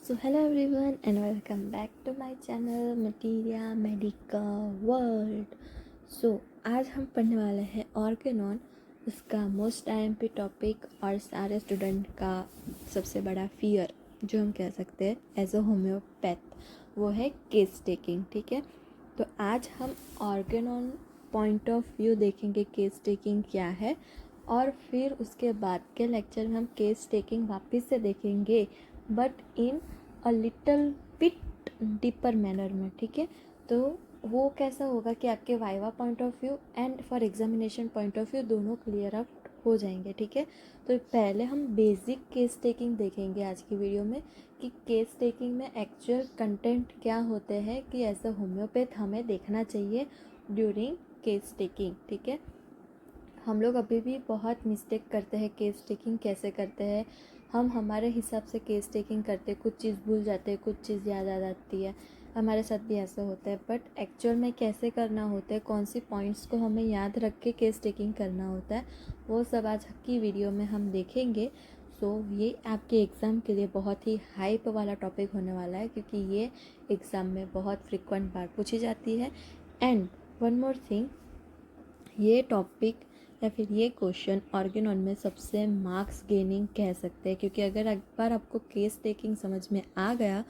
So hello everyone and welcome back to my channel Materia Medica World. So आज हम पढ़ने वाले हैं ऑर्गेनॉन, उसका मोस्ट आईएमपी टॉपिक और सारे स्टूडेंट का सबसे बड़ा फियर जो हम कह सकते हैं एज अ होम्योपैथ, वो है केस टेकिंग. ठीक है, तो आज हम ऑर्गेनॉन पॉइंट ऑफ व्यू देखेंगे केस टेकिंग क्या है, और फिर उसके बाद के लेक्चर में हम केस टेकिंग वापस से देखेंगे but in a little bit deeper manner में. ठीक है, तो वो कैसा होगा कि आपके viva point of view and for examination point of view दोनों क्लियर आउट हो जाएंगे. ठीक है, तो पहले हम बेसिक केस टेकिंग देखेंगे आज की वीडियो में कि केस टेकिंग में एक्चुअल कंटेंट क्या होते हैं कि एज अ होम्योपैथ हमें देखना चाहिए ड्यूरिंग केस टेकिंग. ठीक है, हम लोग अभी भी बहुत मिस्टेक करते हैं. केस टेकिंग कैसे करते हैं, हम हमारे हिसाब से केस टेकिंग करते हैं, कुछ चीज़ भूल जाते हैं, कुछ चीज़ याद आ जाती है. हमारे साथ भी ऐसा होता है, बट एक्चुअल में कैसे करना होता है, कौन सी पॉइंट्स को हमें याद रख के केस टेकिंग करना होता है, वो सब आज की वीडियो में हम देखेंगे. सो ये आपके एग्ज़ाम के लिए बहुत ही हाइप वाला टॉपिक होने वाला है, क्योंकि ये एग्ज़ाम में बहुत फ्रिक्वेंट बार पूछी जाती है. एंड वन मोर थिंग, ये टॉपिक या फिर ये क्वेश्चन ऑर्गेनॉन में सबसे मार्क्स गेनिंग कह सकते हैं, क्योंकि अगर एक बार आपको केस टेकिंग समझ में आ गया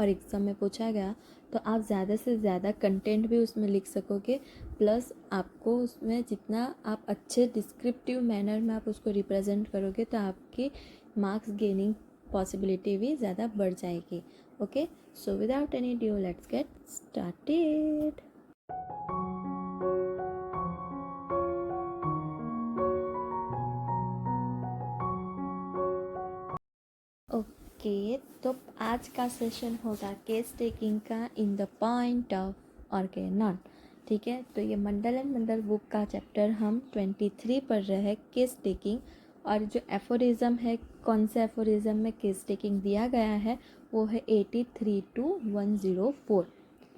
और एग्ज़ाम में पूछा गया तो आप ज़्यादा से ज़्यादा कंटेंट भी उसमें लिख सकोगे, प्लस आपको उसमें जितना आप अच्छे डिस्क्रिप्टिव मैनर में आप उसको रिप्रेजेंट करोगे तो आपकी मार्क्स गेनिंग पॉसिबिलिटी भी ज़्यादा बढ़ जाएगी. Okay, so without any due let's get started. Okay, तो आज का सेशन होगा केस टेकिंग का in the point of Organon. ठीक है, तो ये मंडल एंड मंडल बुक का चैप्टर हम 23 पढ़ रहे हैं, केस टेकिंग. और जो एफोरिज्म है, कौन से एफोरिज्म में केस टेकिंग दिया गया है, वो है 83 to 104.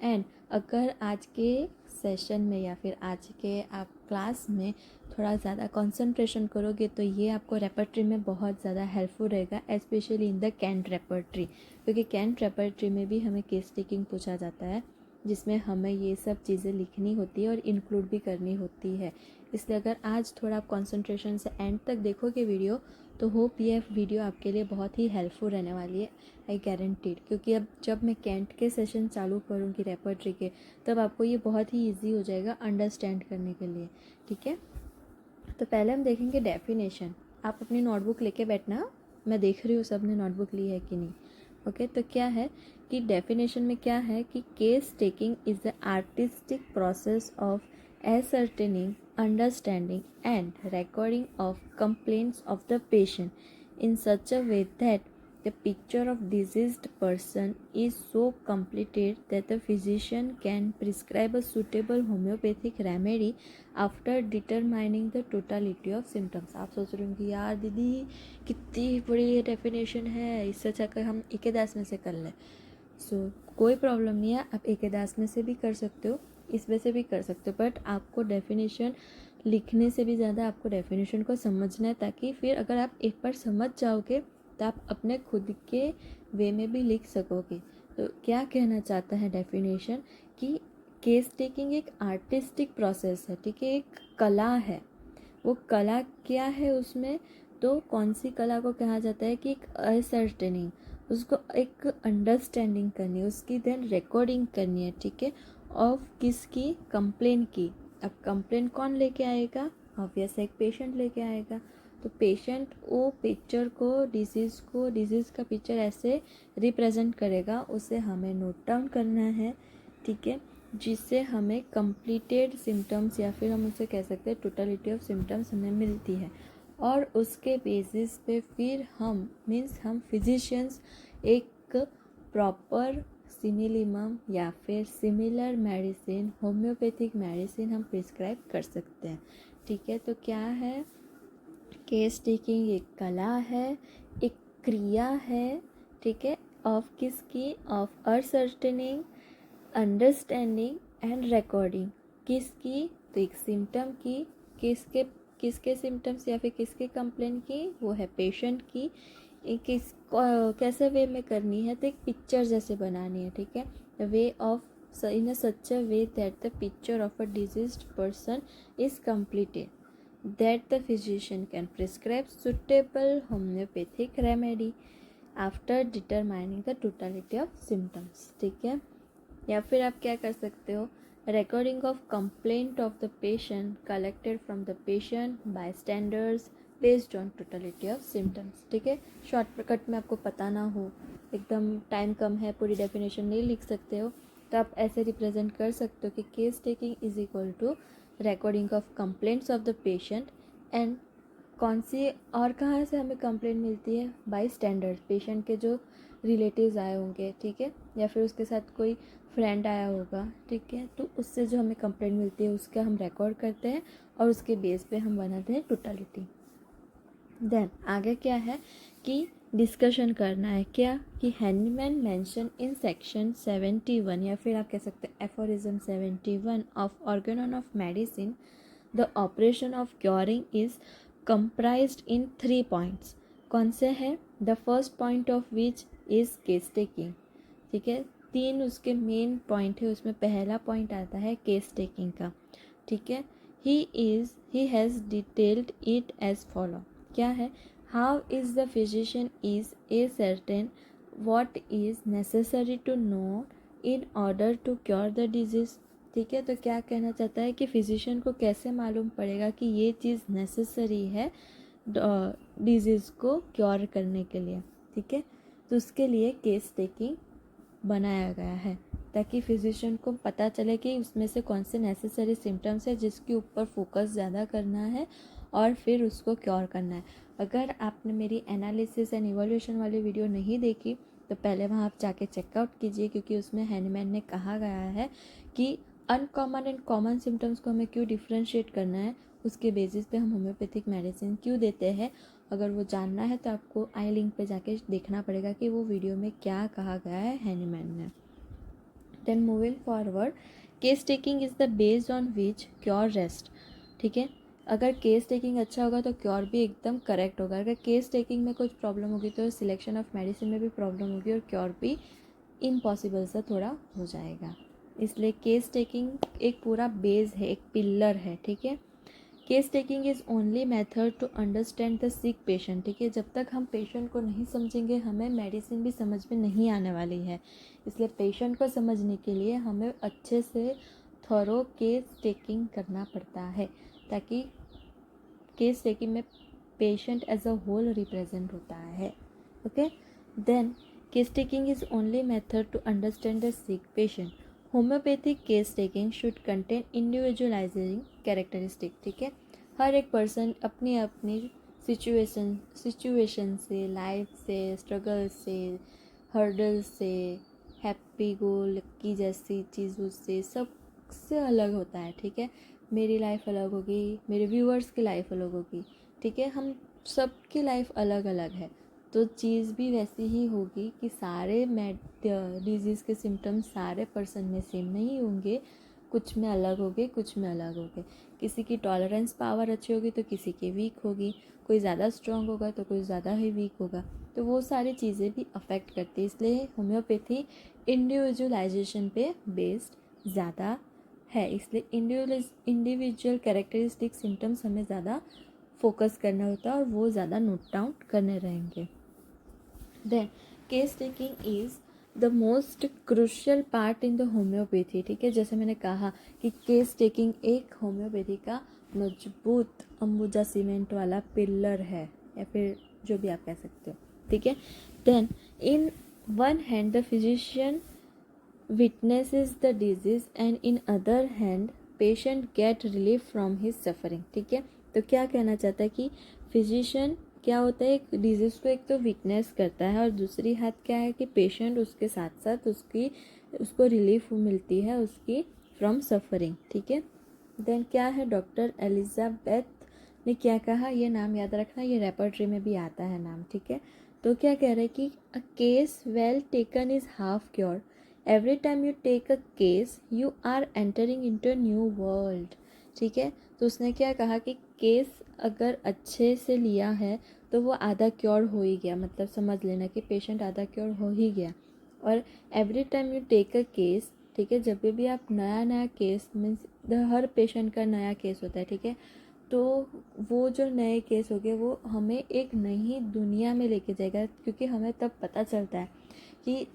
एंड अगर आज के सेशन में या फिर आज के आप क्लास में थोड़ा ज़्यादा कंसंट्रेशन करोगे तो ये आपको रेपर्टरी में बहुत ज़्यादा हेल्पफुल रहेगा, specially in the Kent repertory, क्योंकि कैंट रेपर्टरी में भी हमें केस टेकिंग पूछा जाता है, जिसमें हमें ये सब चीज़ें लिखनी होती है और इंक्लूड भी करनी होती है. इसलिए अगर आज थोड़ा आप कंसंट्रेशन से एंड तक देखोगे वीडियो, तो होप ये वीडियो आपके लिए बहुत ही हेल्पफुल रहने वाली है, आई गारंटीड. क्योंकि अब जब मैं कैंट के सेशन चालू करूँगी रेपर्टरी के, तब आपको ये बहुत ही ईजी हो जाएगा अंडरस्टैंड करने के लिए. ठीक है, तो पहले हम देखेंगे डेफिनेशन. आप अपनी नोटबुक लेके बैठना, मैं देख रही हूँ सबने नोटबुक ली है कि नहीं. ओके, तो क्या है कि डेफिनेशन में क्या है कि case taking is the artistic process of ascertaining, understanding and recording of complaints of the patient in such a way that the picture of diseased person is so completed that the physician can prescribe a suitable homeopathic remedy after determining the totality of symptoms. आप सोच रहे होंगे यार दीदी कितनी बड़ी definition है, इससे अच्छा कर हम एक दास में से कर लें. सो कोई प्रॉब्लम नहीं है, आप एक दास में से भी कर सकते हो, इसमें से भी कर सकते हो, बट आपको डेफिनेशन लिखने से भी ज़्यादा आपको डेफिनेशन को समझना है, ताकि फिर अगर आप एक बार समझ जाओगे तो आप अपने खुद के वे में भी लिख सकोगे. तो क्या कहना चाहता है डेफिनेशन कि केस टेकिंग एक आर्टिस्टिक प्रोसेस है. ठीक है, एक कला है. वो कला क्या है उसमें, तो कौन सी कला को कहा जाता है कि एक असर्टेनिंग, उसको एक अंडरस्टैंडिंग करनी है, उसकी देन रिकॉर्डिंग करनी है. ठीक है, ऑफ किसकी, कंप्लेन की. अब कंप्लेन कौन लेके आएगा, ऑब्वियस एक पेशेंट लेके आएगा. तो पेशेंट वो पिक्चर को, डिजीज़ का पिक्चर ऐसे रिप्रेजेंट करेगा, उसे हमें नोट डाउन करना है. ठीक है, जिससे हमें कंप्लीटेड सिम्टम्स या फिर हम उसे कह सकते हैं टोटलिटी ऑफ सिम्टम्स हमें मिलती है. और उसके बेसिस पे फिर हम फिजिशियंस एक प्रॉपर सिमिलिमम या फिर सिमिलर मेडिसिन, होम्योपैथिक मेडिसिन हम प्रिस्क्राइब कर सकते हैं. ठीक है, तो क्या है, केस टेकिंग एक कला है, एक क्रिया है. ठीक है, ऑफ किसकी, of ascertaining, understanding and recording. किसकी, तो एक सिम्टम की. किसके किसके सिम्टम्स या फिर किसके कंप्लेन की, वो है पेशेंट की. कैसे वे में करनी है, तो एक पिक्चर जैसे बनानी है, ठीक है। The way of in a such a way that the picture of a diseased person is completed, that the physician can prescribe suitable homeopathic remedy after determining the totality of symptoms, ठीक है। या फिर आप क्या कर सकते हो, recording of complaint of the patient collected from the patient bye standards based on totality of symptoms, ठीक है। शॉर्टकट में आपको पता ना हो, एकदम टाइम कम है, पूरी डेफिनेशन नहीं लिख सकते हो, तो आप ऐसे रिप्रेजेंट कर सकते हो कि case taking is equal to recording of complaints of the patient and कौन सी और कहाँ से हमें कंप्लेंट मिलती है, बाय स्टैंडर्ड, पेशेंट के जो रिलेटिव्स आए होंगे, ठीक है, या फिर उसके साथ कोई फ्रेंड आया होगा, ठीक है, तो उससे जो हमें कंप्लेंट मिलती है उसका हम रिकॉर्ड करते हैं और उसके बेस पे हम बनाते हैं टोटलिटी। देन आगे क्या है कि डिस्कशन करना है, क्या कि हैनीमैन मेंशन इन सेक्शन 71 या फिर आप कह सकते हैं aphorism 71 of Organon of medicine, the operation of curing is comprised in 3 points। कौन से हैं, the first point of which is case taking, ठीक है, 3 उसके मेन पॉइंट है, उसमें पहला पॉइंट आता है केस टेकिंग का, ठीक है। He has detailed it as follow, क्या है, how is the physician is a certain what is necessary to know in order to cure the disease, ठीक है। तो क्या कहना चाहता है कि फिजिशियन को कैसे मालूम पड़ेगा कि ये चीज़ नेसेसरी है डिजीज़ को क्योर करने के लिए, ठीक है। तो उसके लिए केस टेकिंग बनाया गया है ताकि फिजिशियन को पता चले कि उसमें से कौन से नेसेसरी सिम्टम्स है जिसके ऊपर फोकस ज़्यादा करना है और फिर उसको क्योर करना है। अगर आपने मेरी एनालिसिस एंड इवोल्यूशन वाली वीडियो नहीं देखी तो पहले वहाँ आप जाके चेकआउट कीजिए, क्योंकि उसमें हैनीमैन ने कहा गया है कि अनकॉमन एंड कॉमन सिम्टम्स को हमें क्यों डिफ्रेंशिएट करना है, उसके बेसिस पे हम होम्योपैथिक मेडिसिन क्यों देते हैं। अगर वो जानना है तो आपको आई लिंक पे जाके देखना पड़ेगा कि वो वीडियो में क्या कहा गया है हैनीमैन ने। Then moving forward, case taking is the based on which cure rest, ठीक है। अगर केस टेकिंग अच्छा होगा तो क्योर भी एकदम करेक्ट होगा। अगर केस टेकिंग में कुछ प्रॉब्लम होगी तो सिलेक्शन ऑफ मेडिसिन में भी प्रॉब्लम होगी और क्योर भी इम्पॉसिबल सा थोड़ा हो जाएगा। इसलिए केस टेकिंग एक पूरा बेस है, एक पिलर है, ठीक है। Case taking is only method to understand the sick patient, ठीक है। जब तक हम पेशेंट को नहीं समझेंगे हमें मेडिसिन भी समझ में नहीं आने वाली है। इसलिए पेशेंट को समझने के लिए हमें अच्छे से थॉरो केस टेकिंग करना पड़ता है, ताकि केस टेकिंग में patient as a whole represent होता है, okay. Then case taking is only method to understand the sick patient. Homeopathic case taking should contain individualising characteristic, ठीक है। हर एक पर्सन अपनी अपनी सिचुएशन से, लाइफ से, स्ट्रगल से, हर्डल से, हैप्पी गो लक्की जैसी चीज़ों से सबसे अलग होता है, ठीक है। मेरी लाइफ अलग होगी, मेरे व्यूअर्स की लाइफ अलग होगी, ठीक है, हम सबकी लाइफ अलग अलग है। तो चीज़ भी वैसी ही होगी कि सारे डिजीज़ के सिम्टम्स सारे पर्सन में सेम नहीं होंगे, कुछ में अलग होंगे, कुछ में अलग होंगे। किसी की टॉलरेंस पावर अच्छी होगी तो किसी की वीक होगी, कोई ज़्यादा स्ट्रॉन्ग होगा तो कोई ज़्यादा ही वीक होगा, तो वो सारी चीज़ें भी अफेक्ट करती है। इसलिए होम्योपैथी इंडिविजुअलाइजेशन पे बेस्ड ज़्यादा है, इसलिए इंडिविजुअल कैरेक्टरिस्टिक सिम्टम्स हमें ज़्यादा फोकस करना होता है और वो ज़्यादा नोट डाउन करने रहेंगे। Then case taking is the most crucial part in the homeopathy, ठीक है। जैसे मैंने कहा कि केस टेकिंग एक होम्योपैथी का मजबूत अंबुजा सीमेंट वाला पिलर है, या फिर जो भी आप कह सकते हो, ठीक है। Then in one hand the physician witnesses the disease and in other hand patient get relief from his suffering, ठीक है। तो क्या कहना चाहता है कि फिजिशियन क्या होता है, एक डिजीज़ को एक तो विटनेस करता है और दूसरी हाथ क्या है कि पेशेंट उसके साथ साथ उसको रिलीफ मिलती है उसकी फ्रॉम सफरिंग, ठीक है। देन क्या है, डॉक्टर एलिजाबेथ ने क्या कहा, ये नाम याद रखना, ये रेपर्टरी में भी आता है नाम, ठीक है। तो क्या कह रहे हैं कि a case well taken is half cure, every time you take a case you are entering into a new world, ठीक है। तो उसने क्या कहा कि केस अगर अच्छे से लिया है तो वो आधा क्योर हो ही गया, मतलब समझ लेना कि पेशेंट आधा क्योर हो ही गया। और every time you take a case, ठीक है, जब भी आप नया केस मीन्स हर पेशेंट का नया केस होता है, ठीक है, तो वो जो नए केस हो गए वो हमें एक नई दुनिया में लेके जाएगा, क्योंकि हमें तब पता चलता है कि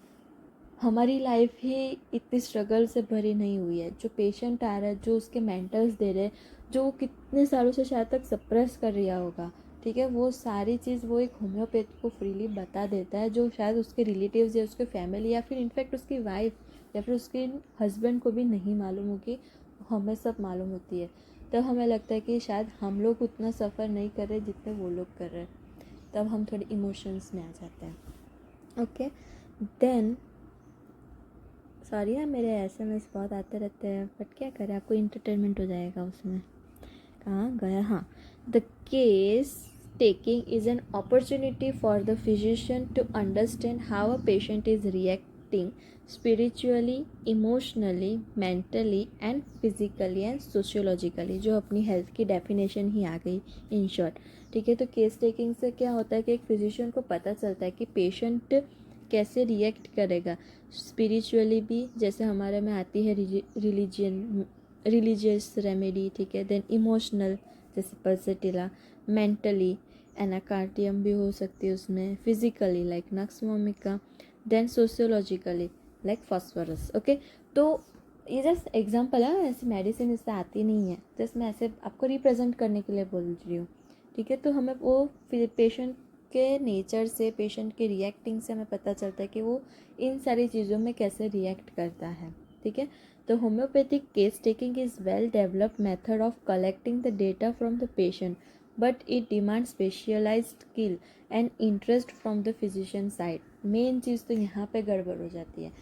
हमारी लाइफ ही इतनी स्ट्रगल से भरी नहीं हुई है। जो पेशेंट आ रहा है, जो उसके मेंटल्स दे रहे हैं, जो कितने सालों से शायद तक सप्रेस कर रहा होगा, ठीक है, वो सारी चीज़ वो एक होम्योपैथ को फ्रीली बता देता है, जो शायद उसके रिलेटिव्स या उसके फैमिली या फिर इनफैक्ट उसकी वाइफ या फिर उसके हस्बैंड को भी नहीं मालूम होगी, हमें सब मालूम होती है। तब हमें लगता है कि शायद हम लोग उतना सफ़र नहीं कर रहे जितने वो लोग कर रहे हैं, तब हम थोड़े इमोशंस में आ जाते हैं। ओके, देन सॉरी यार, मेरे SMS बहुत आते रहते हैं, बट क्या करें, आपको इंटरटेनमेंट हो जाएगा उसमें। कहाँ गया, हाँ, the case taking is an opportunity for the physician to understand how a patient is reacting spiritually, emotionally, mentally and physically and sociologically, जो अपनी हेल्थ की डेफिनेशन ही आ गई इन शॉर्ट, ठीक है। तो केस टेकिंग से क्या होता है कि एक फिजिशियन को पता चलता है कि पेशेंट कैसे रिएक्ट करेगा स्पिरिचुअली भी, जैसे हमारे में आती है रिलीजियस रेमेडी, ठीक है, देन इमोशनल जैसे पल्सेटिला, मेंटली एनाकार्डियम भी हो सकती है उसमें, physically like nux vomica, then sociologically like phosphorus. Okay, तो ये जस्ट एग्जांपल है, ऐसी मेडिसिन इससे आती नहीं है, जस्ट मैं ऐसे आपको रिप्रेजेंट करने के लिए बोल रही हूँ, ठीक है। तो हमें वो पेशेंट के नेचर से, पेशेंट के रिएक्टिंग से हमें पता चलता है कि वो इन सारी चीज़ों में कैसे रिएक्ट करता है, ठीक है। तो homeopathic case taking is well developed method of collecting the data from the patient, but it demand specialised skill and interest from the physician side. Main चीज़ तो यहाँ पे गड़बड़ हो जाती है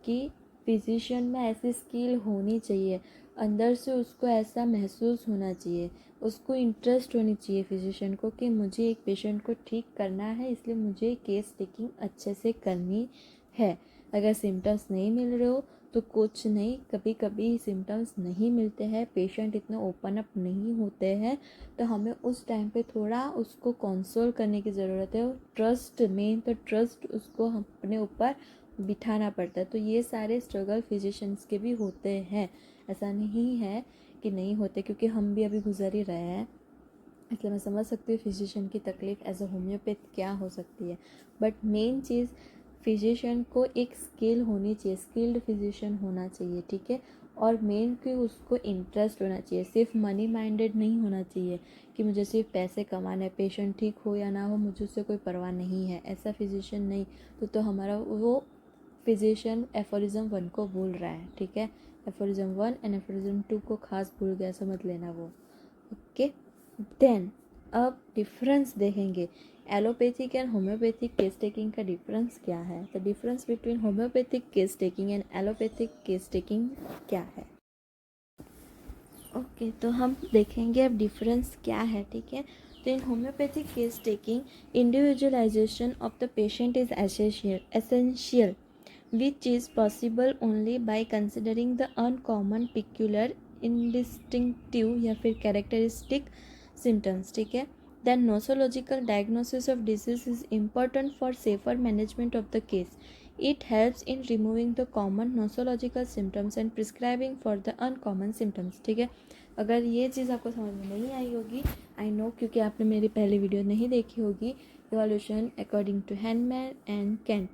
कि फिजिशियन में ऐसी स्किल होनी चाहिए, अंदर से उसको ऐसा महसूस होना चाहिए, उसको इंटरेस्ट होनी चाहिए फिजिशियन को कि मुझे एक पेशेंट को ठीक करना है, इसलिए मुझे केस टेकिंग अच्छे से करनी है। अगर सिम्टम्स नहीं मिल रहे हो तो कुछ नहीं, कभी कभी सिम्टम्स नहीं मिलते हैं, पेशेंट इतना ओपन अप नहीं होते हैं, तो हमें उस टाइम पे थोड़ा उसको कंसोल करने की ज़रूरत है। और ट्रस्ट, मेन तो ट्रस्ट उसको अपने ऊपर बिठाना पड़ता है। तो ये सारे स्ट्रगल फिजिशियंस के भी होते हैं, ऐसा नहीं है कि नहीं होते, क्योंकि हम भी अभी गुजर ही रहे हैं, इसलिए मैं समझ सकती हूँ फिजिशियन की तकलीफ़ एज अ होम्योपैथ क्या हो सकती है। बट मेन चीज़ फिजिशियन को एक स्किल होनी चाहिए, स्किल्ड फिजिशियन होना चाहिए, ठीक है। और मेन कि उसको इंटरेस्ट होना चाहिए, सिर्फ मनी माइंडेड नहीं होना चाहिए कि मुझे सिर्फ पैसे कमाने, पेशेंट ठीक हो या ना हो मुझे उससे कोई परवाह नहीं है, ऐसा फिजिशियन नहीं। तो हमारा वो फिजिशियन एफोरिज्म 1 को भूल रहा है, ठीक है। एफोरिज्म 1 एंड एफोरिज्म 2 को खास भूल गया, समझ लेना वो। ओके, देन अब डिफरेंस देखेंगे, allopathic and homeopathic case taking का डिफरेंस क्या है। The difference between homeopathic case taking and allopathic case taking क्या है। ओके, तो हम देखेंगे अब डिफरेंस क्या है, ठीक है। तो इन homeopathic case taking individualisation of the patient is essential which is possible only by considering the uncommon, peculiar, indistinctive या फिर characteristic symptoms, ठीक है। Then nosological diagnosis of disease is important for safer management of the case. It helps in removing the common nosological symptoms and prescribing for the uncommon symptoms, ठीक है। अगर ये चीज़ आपको समझ में नहीं आई होगी, आई नो, क्योंकि आपने मेरी पहली वीडियो नहीं देखी होगी, evolution according to Hahnemann and Kent,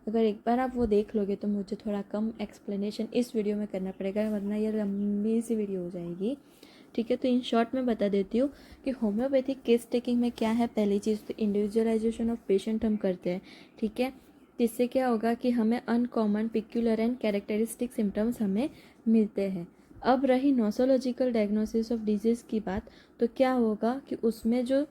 अगर एक बार आप वो देख लोगे तो मुझे थोड़ा कम एक्सप्लेनेशन इस वीडियो में करना पड़ेगा, वरना ये लंबी सी वीडियो हो जाएगी, ठीक है। तो इन शॉर्ट में बता देती हूँ कि होम्योपैथिक केस टेकिंग में क्या है। पहली चीज़ तो इंडिविजुअलाइजेशन ऑफ पेशेंट हम करते हैं, ठीक है। इससे क्या होगा कि हमें uncommon, peculiar and characteristic symptoms हमें मिलते हैं। अब रही नोसोलॉजिकल डायग्नोसिस ऑफ डिजीज़ की बात, तो क्या होगा कि उसमें जो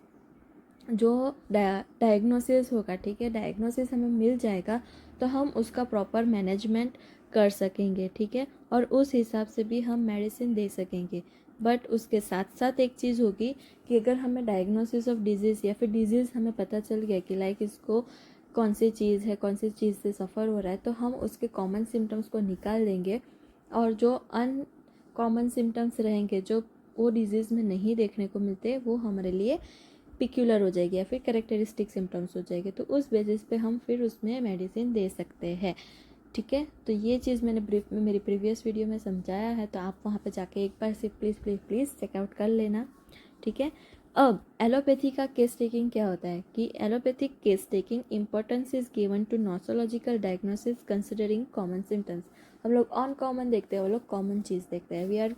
डायग्नोसिस होगा, ठीक है, डायग्नोसिस हमें मिल जाएगा तो हम उसका प्रॉपर मैनेजमेंट कर सकेंगे, ठीक है, और उस हिसाब से भी हम मेडिसिन दे सकेंगे। बट उसके साथ साथ एक चीज़ होगी कि अगर हमें डायग्नोसिस ऑफ डिजीज़ या फिर डिजीज़ हमें पता चल गया कि लाइक इसको कौन सी चीज़ है, कौन सी चीज़ से सफ़र हो रहा है, तो हम उसके कॉमन सिम्टम्स को निकाल देंगे, और जो अनकॉमन सिम्टम्स रहेंगे, जो वो डिजीज़ में नहीं देखने को मिलते, वो हमारे लिए पिक्यूलर हो जाएगी या फिर कैरेक्टरिस्टिक सिम्टम्स हो जाएगी, तो उस बेसिस पे हम फिर उसमें मेडिसिन दे सकते हैं। ठीक है, तो ये चीज़ मैंने ब्रीफ में मेरी प्रीवियस वीडियो में समझाया है, तो आप वहाँ पे जाके एक बार से प्लीज़ चेकआउट कर लेना। ठीक है, अब एलोपैथी का केस टेकिंग क्या होता है कि allopathic case taking importance is given to nosological diagnosis considering common symptoms. हम लोग अनकॉमन देखते हैं, वो लोग कॉमन चीज़ देखते हैं। We are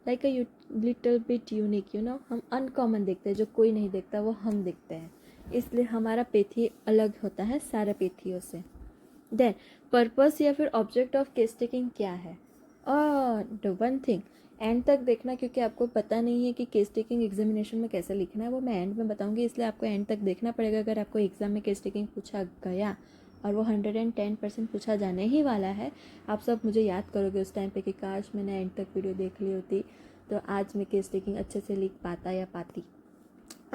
like a little bit unique, you know, हम अनकॉमन देखते हैं, जो कोई नहीं देखता वो हम देखते हैं, इसलिए हमारा पैथी अलग होता है सारे पैथियों से। देन पर्पस या फिर ऑब्जेक्ट ऑफ केस टेकिंग क्या है, और द वन थिंग एंड तक देखना, क्योंकि आपको पता नहीं है कि केस टेकिंग एग्जामिनेशन में कैसे लिखना है, वो मैं एंड में बताऊंगी, इसलिए आपको एंड तक देखना पड़ेगा। अगर आपको एग्ज़ाम में केस टेकिंग पूछा गया और वो 110% पूछा जाने ही वाला है, आप सब मुझे याद करोगे उस टाइम पे कि काश मैंने एंड तक वीडियो देख ली होती, तो आज मैं केस टेकिंग अच्छे से लिख पाता या पाती।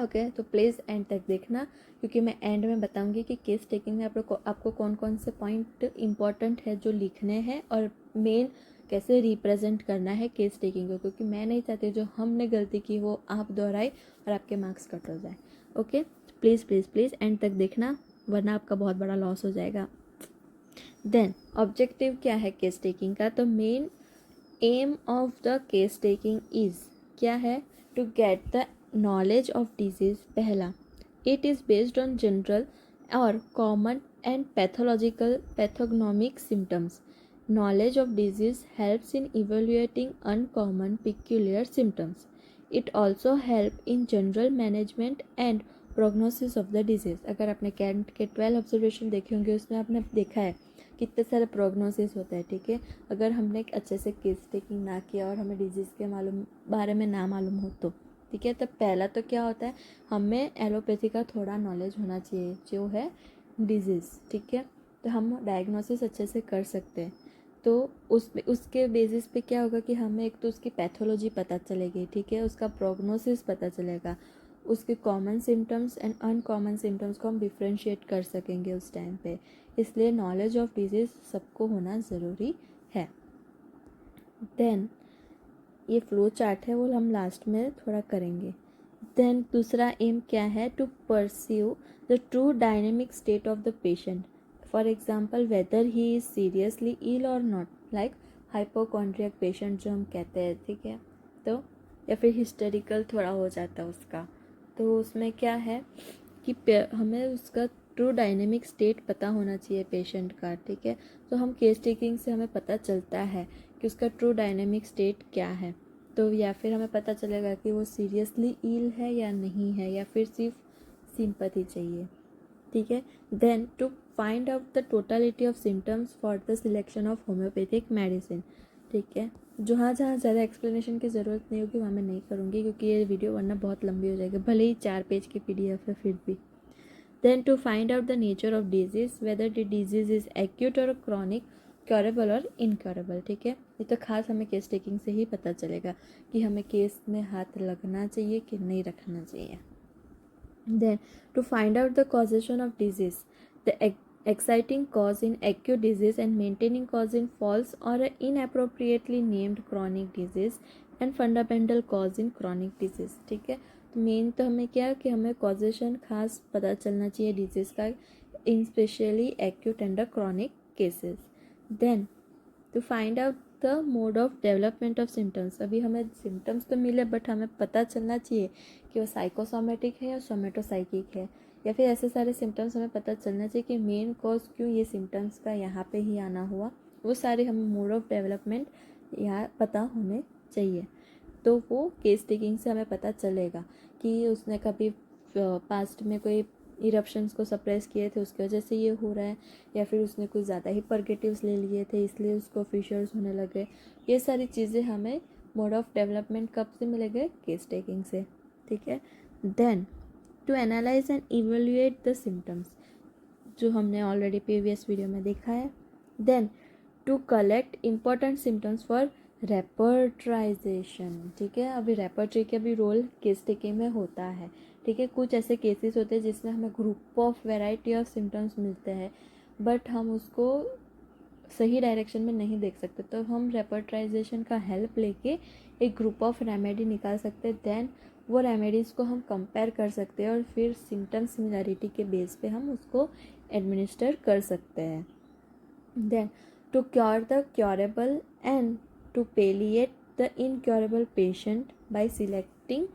ओके, तो प्लीज़ एंड तक देखना, क्योंकि मैं एंड में बताऊंगी कि केस टेकिंग में आपको कौन कौन से पॉइंट इम्पॉर्टेंट है जो लिखने हैं, और मेन कैसे रिप्रेजेंट करना है केस टेकिंग को, क्योंकि मैं नहीं चाहती जो हमने गलती की वो आप दोहराए और आपके मार्क्स कट हो जाए। Okay, please please please and तक देखना, वरना आपका बहुत बड़ा लॉस हो जाएगा। देन ऑब्जेक्टिव क्या है केस टेकिंग का, तो main aim of the case taking is क्या है, to get the knowledge of disease. पहला, it is based on general और common and pathognomonic symptoms. Knowledge of disease helps in evaluating uncommon peculiar symptoms. It also help in general management and prognosis of the disease. अगर आपने cantt के 12 observation देखे होंगे, उसमें आपने देखा है कितने सारे प्रोग्नोसिस होता है। ठीक है, अगर हमने अच्छे से केस टेकिंग ना किया और हमें डिजीज़ के बारे में ना मालूम हो तो ठीक है, तब पहला तो क्या होता है, हमें एलोपैथी का थोड़ा नॉलेज होना चाहिए जो है डिजीज़। ठीक है, तो हम डायग्नोसिस अच्छे से कर सकते हैं, तो उसके बेसिस पे क्या होगा कि हमें एक तो उसकी पैथोलॉजी पता चलेगी। ठीक है, उसका प्रोग्नोसिस पता चलेगा, उसके common symptoms and uncommon symptoms को हम डिफ्रेंशिएट कर सकेंगे उस टाइम पे, इसलिए नॉलेज ऑफ डिजीज़ सबको होना ज़रूरी है। देन ये फ्लो चार्ट है, वो हम लास्ट में थोड़ा करेंगे। देन दूसरा एम क्या है, to pursue the true dynamic state of the patient, for example whether he is seriously ill or not, like hypochondriac patient जो हम कहते हैं। ठीक है, तो या फिर हिस्टेरिकल थोड़ा हो जाता है उसका, तो उसमें क्या है कि हमें उसका ट्रू डायनेमिक स्टेट पता होना चाहिए पेशेंट का। ठीक है, तो हम केस टेकिंग से हमें पता चलता है कि उसका ट्रू डायनेमिक स्टेट क्या है, तो या फिर हमें पता चलेगा कि वो सीरियसली इल है या नहीं है, या फिर सिर्फ सिंपैथी चाहिए। ठीक है, then to find out the totality of symptoms for the selection of homeopathic medicine. ठीक है, जहाँ जहाँ ज़्यादा एक्सप्लेनेशन की ज़रूरत नहीं होगी वहाँ मैं नहीं करूँगी, क्योंकि ये वीडियो वरना बहुत लंबी हो जाएगी, भले ही 4 पेज की PDF है फिर भी। Then to find out the nature of disease, whether the disease is acute or chronic, curable or incurable. ठीक है, ये तो खास हमें केस टेकिंग से ही पता चलेगा कि हमें केस में हाथ लगना चाहिए कि नहीं रखना चाहिए। Then, to find out the causation of disease, the exciting cause in acute disease and maintaining cause in false or inappropriately named chronic disease and fundamental cause in chronic disease। ठीक है, तो मेन तो हमें क्या कि हमें causation खास पता चलना चाहिए डिजीज़ का, in specially acute and chronic cases. Then to find out the mode of development of symptoms, अभी हमें सिम्टम्स तो मिले बट हमें पता चलना चाहिए कि वो साइकोसोमेटिक है या सोमेटोसाइकिक है, या फिर ऐसे सारे सिम्टम्स हमें पता चलना चाहिए कि मेन कॉज क्यों ये सिम्टम्स का यहाँ पे ही आना हुआ, वो सारे हमें मोड ऑफ डेवलपमेंट यहाँ पता होने चाहिए। तो वो केस टेकिंग से हमें पता चलेगा कि उसने कभी पास्ट में कोई इरप्शंस को सप्रेस किए थे उसकी वजह से ये हो रहा है, या फिर उसने कुछ ज़्यादा ही परगेटिव्स ले लिए थे इसलिए उसको फिशर्स होने लगे। ये सारी चीज़ें हमें मोड ऑफ डेवलपमेंट कब से मिलेंगे, केस टेकिंग से। ठीक है, then to analyse and evaluate the symptoms, जो हमने ऑलरेडी प्रीवियस वीडियो में देखा है। Then to collect important symptoms for repertorisation. ठीक है, अभी रेपर्ट्री का भी रोल केस टेकिंग में होता है। ठीक है, कुछ ऐसे केसेस होते हैं जिसमें हमें group of variety of symptoms मिलते हैं बट हम उसको सही डायरेक्शन में नहीं देख सकते, तो हम रेपर्ट्राइजेशन का हेल्प लेके एक ग्रुप ऑफ रेमेडी निकाल सकते हैं। देन वो रेमेडीज़ को हम कंपेयर कर सकते हैं और फिर सिम्टम सिमिलैरिटी के बेस पे हम उसको एडमिनिस्टर कर सकते हैं. Then to cure the curable and to palliate the incurable patient by selecting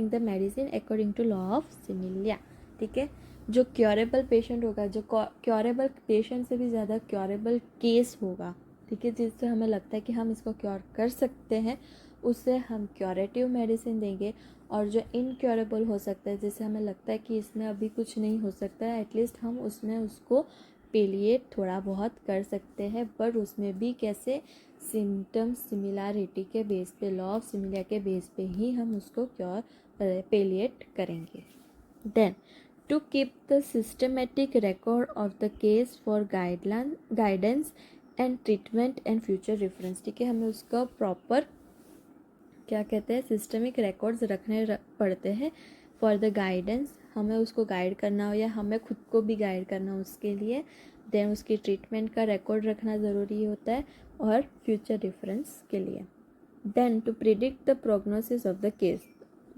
the medicine according to law of similia. ठीक है, जो क्योरेबल पेशेंट होगा, जो क्योरेबल पेशेंट से भी ज़्यादा क्योरेबल केस होगा, ठीक है, जिससे हमें लगता है कि हम इसको क्योर कर सकते हैं, उससे हम क्योरेटिव मेडिसिन देंगे. और जो इनक्योरेबल हो सकता है, जिससे हमें लगता है कि इसमें अभी कुछ नहीं हो सकता है, एटलीस्ट हम उसमें उसको पेलिएट थोड़ा बहुत कर सकते हैं. बट उसमें भी कैसे, सिम्टम सिमिलैरिटी के बेस पे, लॉ ऑफ सिमिलिया के बेस पे ही हम उसको पेलिएट करेंगे. Then to keep the systematic record of the case for guidance and treatment and future reference. ठीक है, हमें उसका प्रॉपर क्या कहते हैं, सिस्टमिक रिकॉर्ड्स रखने पड़ते हैं फॉर द गाइडेंस. हमें उसको गाइड करना हो या हमें खुद को भी गाइड करना हो उसके लिए. देन उसकी ट्रीटमेंट का रिकॉर्ड रखना ज़रूरी होता है और फ्यूचर रेफरेंस के लिए. Then to predict the prognosis of the case.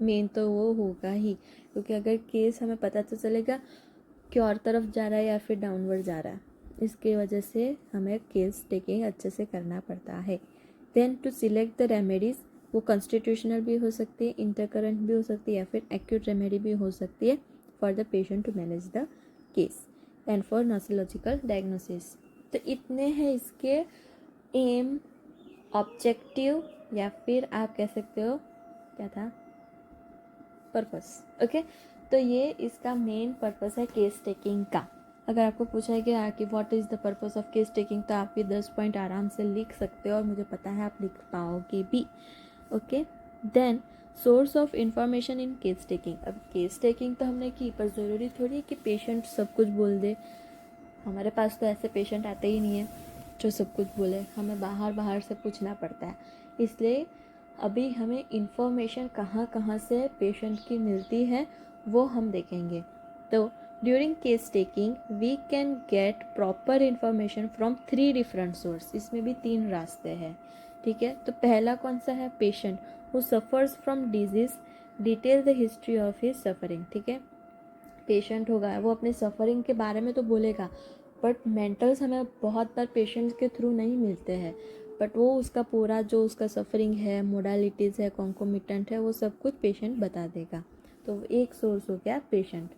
Main तो वो होगा ही, क्योंकि अगर केस हमें पता तो चलेगा क्योर तरफ जा रहा है या फिर डाउनवर्ड जा रहा है. इसकी वजह से हमें केस टेकिंग अच्छे से करना पड़ता है. Then to select the remedies. वो कॉन्स्टिट्यूशनल भी हो सकती है, इंटरकरेंट भी हो सकती है, या फिर एक्यूट रेमेडी भी हो सकती है for the patient to manage the case and for nosological diagnosis. तो इतने हैं इसके एम, ऑब्जेक्टिव, या फिर आप कह सकते हो क्या था, पर्पस. ओके, तो ये इसका मेन पर्पस है केस टेकिंग का. अगर आपको पूछा है कि what is the purpose of case taking, तो आप ये 10 पॉइंट आराम से लिख सकते हो और मुझे पता है आप लिख पाओगे भी. Okay, then source of information in case taking. अब केस टेकिंग तो हमने की, पर ज़रूरी थोड़ी है कि पेशेंट सब कुछ बोल दे. हमारे पास तो ऐसे पेशेंट आते ही नहीं है जो सब कुछ बोले. हमें बाहर से पूछना पड़ता है. इसलिए अभी हमें इंफॉर्मेशन कहाँ कहाँ से पेशेंट की मिलती है वो हम देखेंगे. तो during case taking we can get proper information from 3 different source. इसमें भी 3 रास्ते हैं. ठीक है, तो पहला कौन सा है, patient who suffers from disease detail the history of his suffering. ठीक है, पेशेंट होगा वो अपने सफ़रिंग के बारे में तो बोलेगा, बट मेंटल्स हमें बहुत बार पेशेंट्स के थ्रू नहीं मिलते हैं. बट वो उसका पूरा जो उसका सफ़रिंग है, मोडालिटीज़ है, कॉन्कोमिटेंट है, वो सब कुछ पेशेंट बता देगा. तो एक सोर्स हो गया पेशेंट.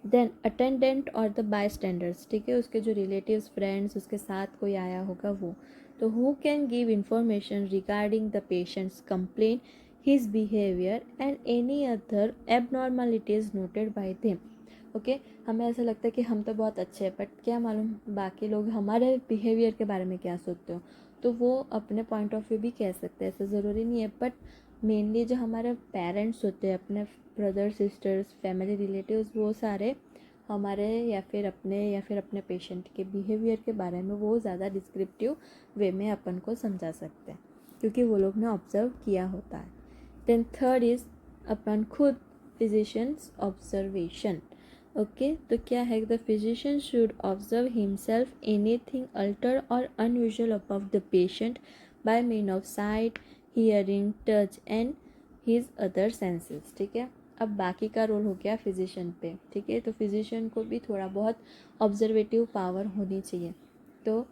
देन अटेंडेंट और द बाय स्टैंडर्ड्स. ठीक है, उसके जो रिलेटिव्स, फ्रेंड्स, उसके साथ कोई आया होगा वो. तो who can give information regarding the patients complain, his behaviour and any other abnormalities noted bye them. Okay, हमें ऐसा लगता है कि हम तो बहुत अच्छे हैं, बट क्या मालूम बाकी लोग हमारे बिहेवियर के बारे में क्या सोचते हो. तो वो अपने पॉइंट ऑफ व्यू भी कह सकते हैं, ऐसा ज़रूरी नहीं है. बट मेनली जो हमारे पेरेंट्स होते हैं, अपने ब्रदर सिस्टर्स, फैमिली रिलेटिव्स, वो सारे हमारे या फिर अपने पेशेंट के बिहेवियर के बारे में वो ज़्यादा डिस्क्रिप्टिव वे में अपन को समझा सकते हैं, क्योंकि वो लोग ने ऑब्ज़र्व किया होता है. देन थर्ड इज़ अपन खुद, फिजिशियंस ऑब्जर्वेशन. ओके, तो क्या है, the physician should observe himself anything alter और unusual about the patient by mean of sight, hearing, touch and his other senses. ठीक है, अब बाकी का रोल हो गया फिजिशियन पे. ठीक है, तो फिजिशियन को भी थोड़ा बहुत ऑब्जर्वेटिव पावर होनी चाहिए. तो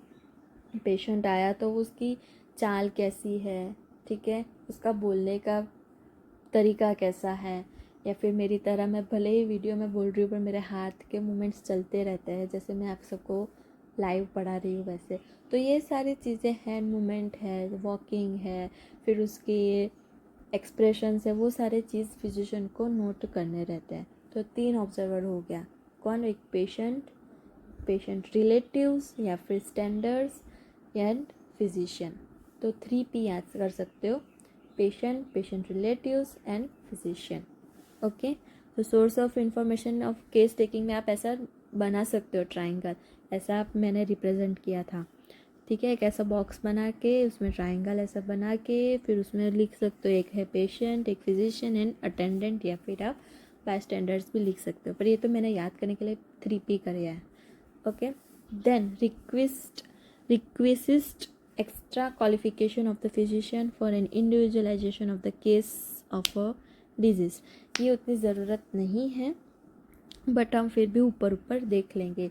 पेशेंट आया तो उसकी चाल कैसी है, ठीक है, उसका बोलने का तरीका कैसा है, या फिर मेरी तरह मैं भले ही वीडियो में बोल रही हूँ पर मेरे हाथ के मूवमेंट्स चलते रहते हैं, जैसे मैं आप सबको लाइव पढ़ा रही हूँ वैसे. तो ये सारी चीज़ें, हैंड मूवमेंट है, वॉकिंग है, फिर उसके एक्सप्रेशंस है, वो सारे चीज़ फिजिशियन को नोट करने रहते हैं. तो 3 ऑब्जर्वर हो गया. कौन, एक पेशेंट रिलेटिव्स या फिर स्टैंडर्ड्स एंड फिजिशियन. तो 3P याद कर सकते हो, patient relatives and physician. Okay, तो source of information of case taking में आप ऐसा बना सकते हो, ट्राइंगल ऐसा आप मैंने रिप्रेजेंट किया था. ठीक है, एक ऐसा बॉक्स बना के उसमें ट्राइंगल ऐसा बना के फिर उसमें लिख सकते हो, एक है पेशेंट, एक फिजिशियन एंड अटेंडेंट, या फिर आप बाय स्टैंडर्ड्स भी लिख सकते हो. पर ये तो मैंने याद करने के लिए 3P किया है. Okay, then requisite extra qualification of the physician for an individualization of the case of a disease. ये उतनी ज़रूरत नहीं है, बट हम फिर भी ऊपर ऊपर देख लेंगे.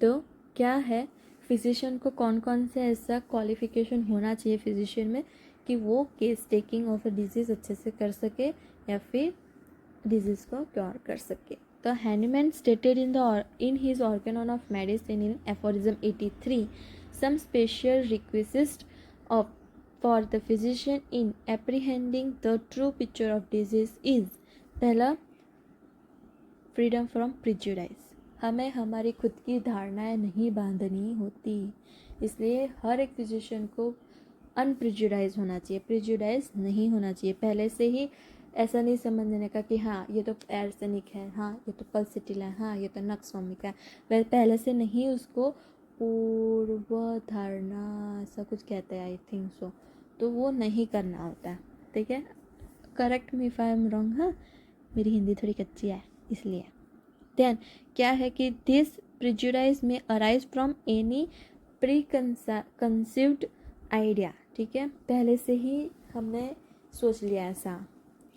तो क्या है, फिजिशियन को कौन कौन से ऐसा क्वालिफिकेशन होना चाहिए फिजिशियन में कि वो case taking of a disease अच्छे से कर सके या फिर डिजीज़ को क्योर कर सके. तो Hahnemann stated in his Organon of medicine in aphorism 83 some special requisites of for the physician in apprehending the true picture of disease is. पहला, फ्रीडम फ्रॉम प्रिजुडाइज. हमें हमारी खुद की धारणाएं नहीं बांधनी होती, इसलिए हर एक फिजिशियन को अनप्रिजुडाइज होना चाहिए, प्रिजुडाइज नहीं होना चाहिए. पहले से ही ऐसा नहीं समझने का कि हाँ ये तो एर्सेनिक है, हाँ ये तो पल्सिटिला है, हाँ ये तो नक्सोमिक है. वह पहले से नहीं उसको पूर्व धारणा ऐसा कुछ कहते हैं, आई थिंक सो. तो वो नहीं करना होता है, ठीक है. Correct me if I am wrong. हाँ, मेरी हिंदी थोड़ी कच्ची है इसलिए. देन क्या है कि दिस प्रिजुडाइज में arise from any pre conceived idea. ठीक है, पहले से ही हमने सोच लिया ऐसा.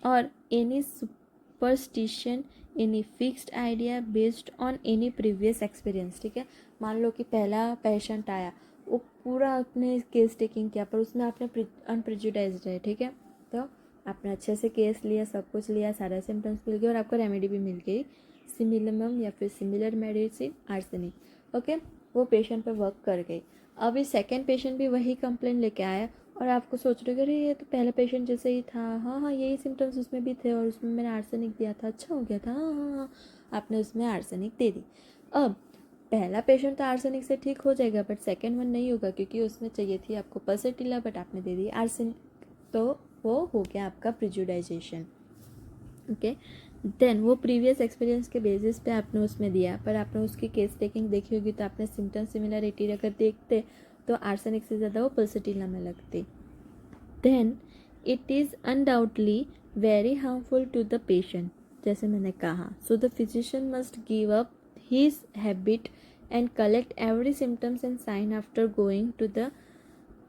और any superstition, any fixed idea based on any previous experience. ठीक है, मान लो कि पहला पेशेंट आया, वो पूरा आपने केस टेकिंग किया पर उसमें आपने अनप्रिजुडाइज्ड है. ठीक है, तो आपने अच्छे से केस लिया, सब कुछ लिया, सारे सिम्टम्स मिल गए और आपको रेमेडी भी मिल गई, सिमिलम या फिर सिमिलर मेडिसिन आर्सेनिक. ओके, वो पेशेंट पे वर्क कर गई. अभी सेकंड पेशेंट भी वही कंप्लेंट लेके आया और आपको सोच रहे हो अरे ये तो पहला पेशेंट जैसे ही था, हाँ हाँ यही सिम्टम्स उसमें भी थे और उसमें मैंने आर्सेनिक दिया था, अच्छा हो गया था, हाँ हाँ हाँ, आपने उसमें आर्सेनिक दे दी. अब पहला पेशेंट तो आर्सेनिक से ठीक हो जाएगा बट सेकंड वन नहीं होगा क्योंकि उसमें चाहिए थी आपको पल्सिटिला बट आपने दे दी आर्सेनिक. तो वो हो गया आपका प्रिजुडाइजेशन. ओके, देन वो प्रीवियस एक्सपीरियंस के बेसिस पे आपने उसमें दिया पर आपने उसकी केस टेकिंग देखी होगी तो आपने सिम्टम सिमिलरिटी अगर देखते तो आर्सेनिक से ज़्यादा वो पल्सिटिला में लगती. Then it is undoubtedly very harmful to the patient, जैसे मैंने कहा. So the physician must give up his habit and collect every symptoms and sign after going to the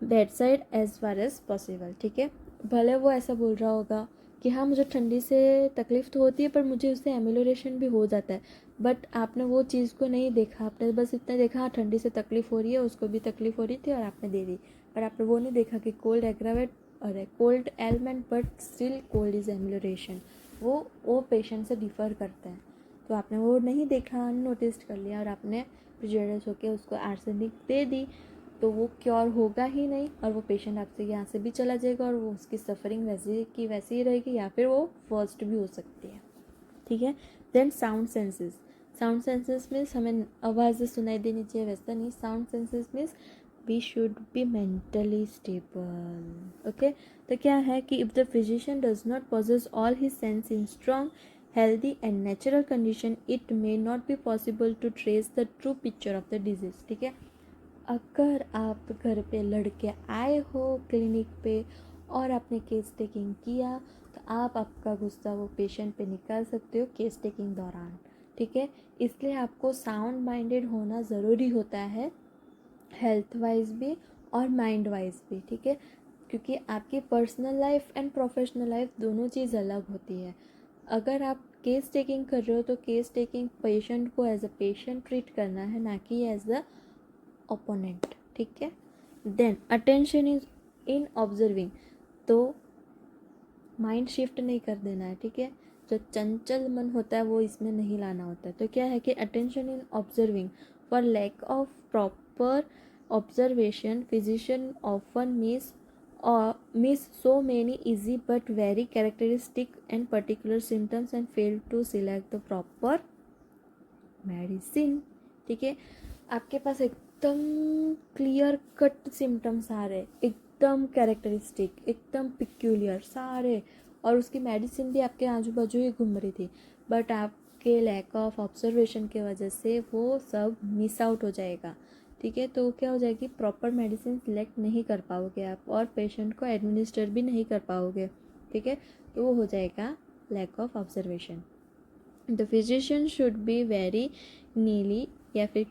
bed side as far as possible. ठीक है, भले वो ऐसा बोल रहा होगा कि हाँ मुझे ठंडी से तकलीफ़ तो होती है पर मुझे उससे एमिलोरेशन भी हो जाता है, बट आपने वो चीज़ को नहीं देखा. आपने बस इतना देखा हाँ ठंडी से तकलीफ़ हो रही है, उसको भी तकलीफ़ हो रही थी और आपने दे दी. पर आपने वो नहीं देखा कि कोल्ड एग्रावेट और cold element but still cold is amelioration. वो पेशेंट से डिफ़र करते हैं. तो आपने वो नहीं देखा, अननोटिस्ड कर लिया और आपने प्रिजुडाइज होकर उसको आर्सेनिक दे दी, तो वो क्योर होगा ही नहीं और वो पेशेंट आपसे यहाँ से भी चला जाएगा और वो उसकी सफरिंग वैसी की वैसी ही रहेगी या फिर वो फर्स्ट भी हो सकती है. ठीक है, then sound senses. Sound senses means हमें आवाज़ सुनाई देनी चाहिए, वैसा नहीं. Sound senses means we should be mentally stable. Okay, तो क्या है कि if the physician does not possess all his sense in strong healthy and natural condition it may not be possible to trace the true picture of the disease. ठीक है, अगर आप घर पे लड़के आए हो क्लिनिक पे और आपने केस टेकिंग किया तो आप आपका गुस्सा वो पेशेंट पे निकाल सकते हो केस टेकिंग दौरान. ठीक है, इसलिए आपको साउंड माइंडेड होना ज़रूरी होता है, हेल्थ वाइज भी और माइंड वाइज भी. ठीक है, क्योंकि आपकी personal life and professional life दोनों चीज़ अलग होती है. अगर आप केस टेकिंग कर रहे हो तो केस टेकिंग पेशेंट को एज अ पेशेंट ट्रीट करना है, ना कि एज अ ओपोनेंट. ठीक है, then attention is in observing. तो माइंड शिफ्ट नहीं कर देना है. ठीक है, जो चंचल मन होता है वो इसमें नहीं लाना होता है. तो क्या है कि attention in observing for lack of proper observation physician often miss so many easy but very characteristic and particular symptoms and fail to select the proper medicine. ठीक है, आपके पास एकदम क्लियर कट सिम्टम्स आ रहे, एकदम कैरेक्टरिस्टिक, एकदम peculiar सारे, और उसकी मेडिसिन भी आपके आजू बाजू ही घूम रही थी, बट आपके लैक ऑफ ऑब्जर्वेशन के वजह से वो सब मिस आउट हो जाएगा. ठीक है, तो क्या हो जाएगी, प्रॉपर मेडिसिन सिलेक्ट नहीं कर पाओगे आप और पेशेंट को एडमिनिस्टर भी नहीं कर पाओगे. ठीक है, तो वो हो जाएगा lack of observation. The physician should be very nearly या फिर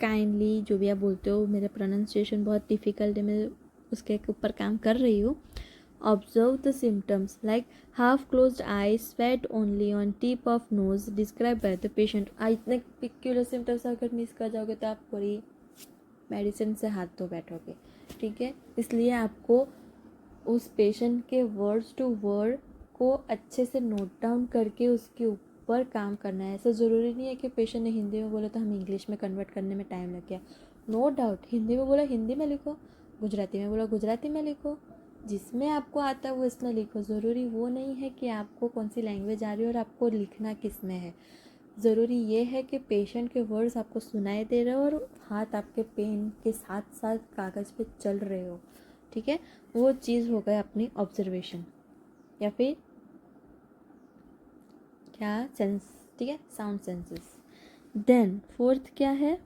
काइंडली जो भी आप बोलते हो, मेरा प्रोनाउंसिएशन बहुत डिफ़िकल्ट है, मैं उसके ऊपर काम कर रही हूँ. Observe the symptoms like half closed I, sweat only on tip of nose, describe by the patient. इतने पिक्यूलर सिम्टम्स अगर मिस कर जाओगे तो आप पूरी मेडिसिन से हाथ धो बैठोगे. ठीक है, इसलिए आपको उस पेशेंट के वर्ड्स टू वर्ड को अच्छे से नोट डाउन करके उसके ऊपर काम करना है. ऐसा ज़रूरी नहीं है कि पेशेंट ने हिंदी में बोला तो हमें इंग्लिश में कन्वर्ट करने में टाइम लग गया. नो डाउट, हिंदी में बोला हिंदी में लिखो, गुजराती में बोला गुजराती में लिखो, जिसमें आपको आता है वो इसमें लिखो. ज़रूरी वो नहीं है कि आपको कौन सी लैंग्वेज आ रही है और आपको लिखना किस में है. ज़रूरी ये है कि पेशेंट के वर्ड्स आपको सुनाई दे रहे हो और हाथ आपके पेन के साथ साथ कागज़ पे चल रहे हो. ठीक है, वो चीज़ हो गई अपनी ऑब्जर्वेशन या फिर क्या सेंस. ठीक है, साउंड सेंसेस. देन फोर्थ क्या है,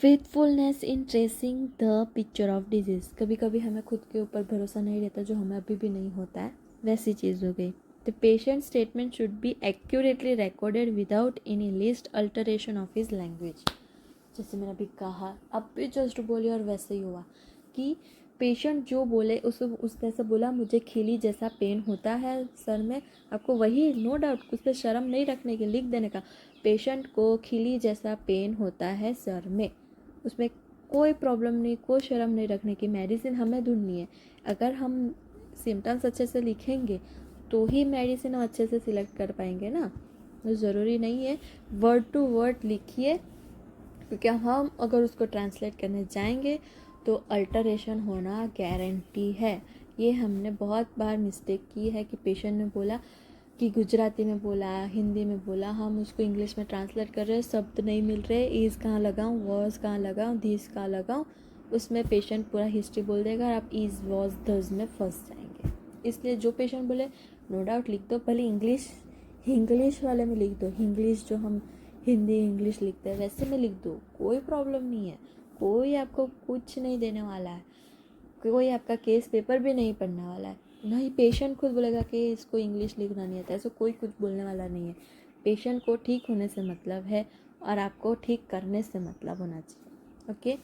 faithfulness in tracing the picture of disease. कभी कभी हमें खुद के ऊपर भरोसा नहीं रहता, जो हमें अभी भी नहीं होता है, वैसी चीज़ हो गई. The patient statement should be accurately recorded without any list alteration of his language. जैसे मैंने अभी कहा, अब भी जस्ट बोले और वैसे ही हुआ कि पेशेंट जो बोले उसने ऐसा बोला, मुझे खिली जैसा पेन होता है सर में. आपको वही नो डाउट उस पर शर्म नहीं रखने की, लिख देने का, पेशेंट को खिली जैसा पेन होता है सर में. उसमें कोई प्रॉब्लम नहीं, कोई शर्म नहीं रखने की. मेडिसिन हमें ढूंढनी है. अगर हम सिम्टम्स अच्छे से लिखेंगे तो ही मेडिसिन हम अच्छे से सिलेक्ट कर पाएंगे ना. तो ज़रूरी नहीं है वर्ड टू वर्ड लिखिए, क्योंकि हम अगर उसको ट्रांसलेट करने जाएंगे तो अल्टरेशन होना गारंटी है. ये हमने बहुत बार मिस्टेक की है कि पेशेंट ने बोला कि गुजराती में बोला, हिंदी में बोला, हम उसको इंग्लिश में ट्रांसलेट कर रहे हैं, शब्द नहीं मिल रहे, इज़ कहाँ लगाऊँ, वॉज कहाँ लगाऊँ, दिस कहाँ लगाऊँ. उसमें पेशेंट पूरा हिस्ट्री बोल देगा और आप इज़ वॉज दस में फंस जाएंगे. इसलिए जो पेशेंट बोले नो डाउट लिख दो, भले इंग्लिश वाले में लिख दो, इंग्लिश जो हम हिंदी इंग्लिश लिखते हैं वैसे में लिख दो, कोई प्रॉब्लम नहीं है. कोई आपको कुछ नहीं देने वाला है, कोई आपका केस पेपर भी नहीं पढ़ने वाला है. नहीं, पेशेंट खुद बोलेगा कि इसको इंग्लिश लिखना नहीं आता, ऐसा कोई कुछ बोलने वाला नहीं है. पेशेंट को ठीक होने से मतलब है और आपको ठीक करने से मतलब होना चाहिए. ओके,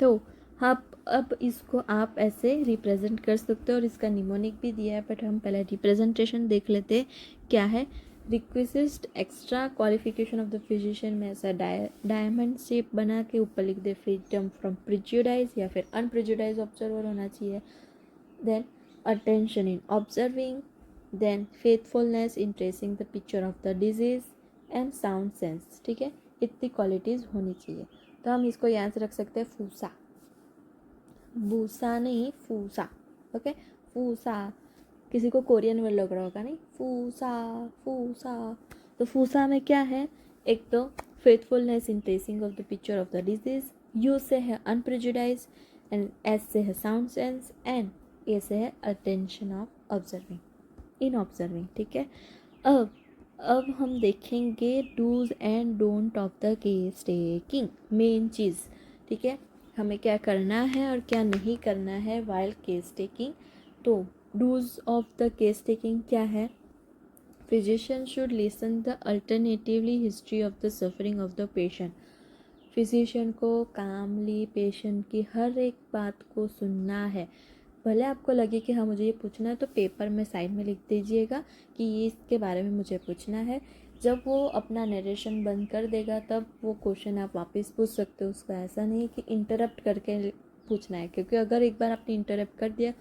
तो आप अब इसको आप ऐसे रिप्रेजेंट कर सकते हो और इसका निमोनिक भी दिया है, बट हम पहले रिप्रेजेंटेशन देख लेते हैं क्या है. Request extra qualification of the physician में ऐसा डायमंड शेप बना के ऊपर लिख दे, फ्रीडम फ्रॉम प्रिजुडाइज या फिर अनप्रिजुडाइज ऑब्जर्वर होना चाहिए. Then attention in observing, then faithfulness in tracing the picture of the disease and sound sense. ठीक है, इतनी क्वालिटीज़ होनी चाहिए. तो हम इसको यहाँ से रख सकते हैं फूसा, बूसा नहीं फूसा. ओके, फूसा किसी को कोरियन वर्ड लग रहा होगा, नहीं, फूसा फूसा. तो फूसा में क्या है, एक तो faithfulness in tracing of the picture of the disease, you से है अनप्रिजुडाइज, एंड एस से है साउंड सेंस, एंड ए से है attention of observing in observing. ठीक है, अब हम देखेंगे dos and don't of the case taking. Main चीज़, ठीक है, हमें क्या करना है और क्या नहीं करना है वाइल केस टेकिंग. तो dos of the case taking क्या है, physician should listen the alternatively history of the suffering of the patient. Physician को कामली पेशेंट की हर एक बात को सुनना है. भले आपको लगे कि हाँ मुझे ये पूछना है तो पेपर में साइड में लिख दीजिएगा कि ये इसके बारे में मुझे पूछना है. जब वो अपना नरेशन बंद कर देगा तब वो क्वेश्चन आप वापस पूछ सकते हो उसका. ऐसा नहीं कि इंटरप्ट करके पूछना है, क्योंकि अगर एक बार आपने इंटरप्ट कर दिया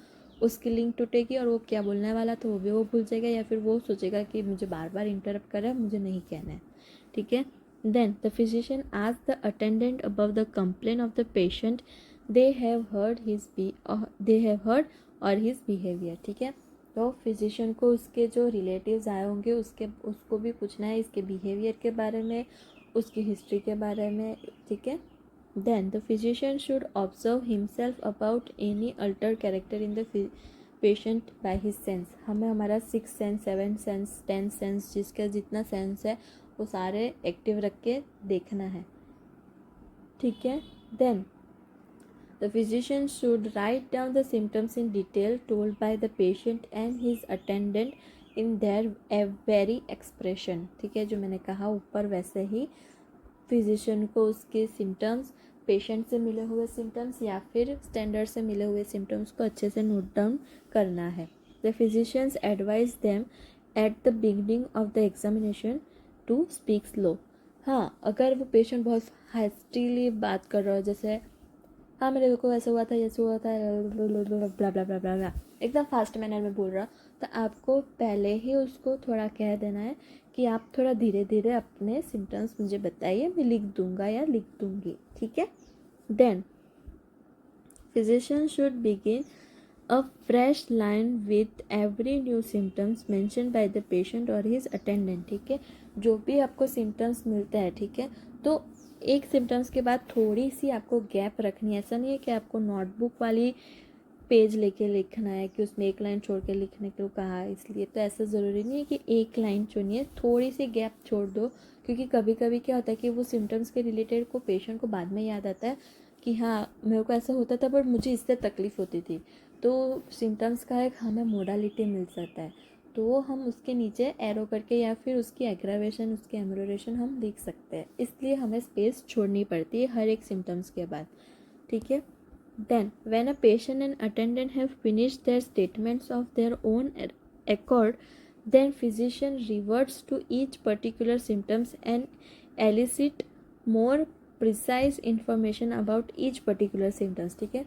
उसकी लिंक टूटेगी और वो क्या बोलने वाला था वो भी वो भूल जाएगा, या फिर वो सोचेगा कि मुझे बार बार इंटरप्ट कर रहा है, मुझे नहीं कहना है. ठीक है, then the physician ask the attendant about the complain of the patient they have heard और his behavior. ठीक है, तो फिजिशियन को उसके जो रिलेटिव्स आए होंगे उसको भी पूछना है इसके बिहेवियर के बारे में, उसकी हिस्ट्री के बारे में. ठीक है, then the physician should observe himself about any alter character in the patient by his sense. हमें हमारा 6 सेंस 7 सेंस 10 सेंस जिसका जितना सेंस है वो सारे एक्टिव रख के देखना है. ठीक है, then the physician should write down the symptoms in detail told by the patient and his attendant in their very expression. ठीक है, जो मैंने कहा ऊपर वैसे ही फिजिशियन को उसके सिम्टम्स, पेशेंट से मिले हुए सिम्टम्स या फिर स्टैंडर्ड से मिले हुए सिम्टम्स को अच्छे से नोट डाउन करना है. The physicians advise them at the beginning of the examination to speak slow. हाँ, अगर वो पेशेंट बहुत हास्टीली बात कर रहा हो, जैसे हाँ मेरे को ऐसा हुआ था, ऐसे हुआ था, ब्ला ब्ला ब्ला ब्ला ब्ला, एकदम फास्ट मैनर में बोल रहा, तो आपको पहले ही उसको थोड़ा कह देना है कि आप थोड़ा धीरे धीरे अपने सिम्टम्स मुझे बताइए, मैं लिख दूंगा या लिख दूंगी. ठीक है. Then physician should begin a fresh line with every new symptoms mentioned by the patient or his attendant. ठीक है. जो भी आपको सिम्टम्स मिलता है, ठीक है, तो एक सिम्टम्स के बाद थोड़ी सी आपको गैप रखनी है. ऐसा नहीं है कि आपको नोटबुक वाली पेज लेके लिखना है कि उसमें एक लाइन छोड़ के लिखने को कहा है, इसलिए तो ऐसा ज़रूरी नहीं है कि एक लाइन चुनिए, थोड़ी सी गैप छोड़ दो. क्योंकि कभी कभी क्या होता है कि वो सिम्टम्स के रिलेटेड को पेशेंट को बाद में याद आता है कि हाँ मेरे को ऐसा होता था बट मुझे इससे तकलीफ़ होती थी. तो सिम्टम्स का एक हमें मोडालिटी मिल सकता है, तो हम उसके नीचे एरो करके या फिर उसकी एग्रावेशन, उसकी एमलोरेशन हम लिख सकते हैं. इसलिए हमें स्पेस छोड़नी पड़ती है हर एक सिम्टम्स के बाद. ठीक है. Then, when a patient and attendant have finished their statements of their own accord, then physician reverts to each particular symptoms and elicit more precise information about each particular symptoms. ठीक है.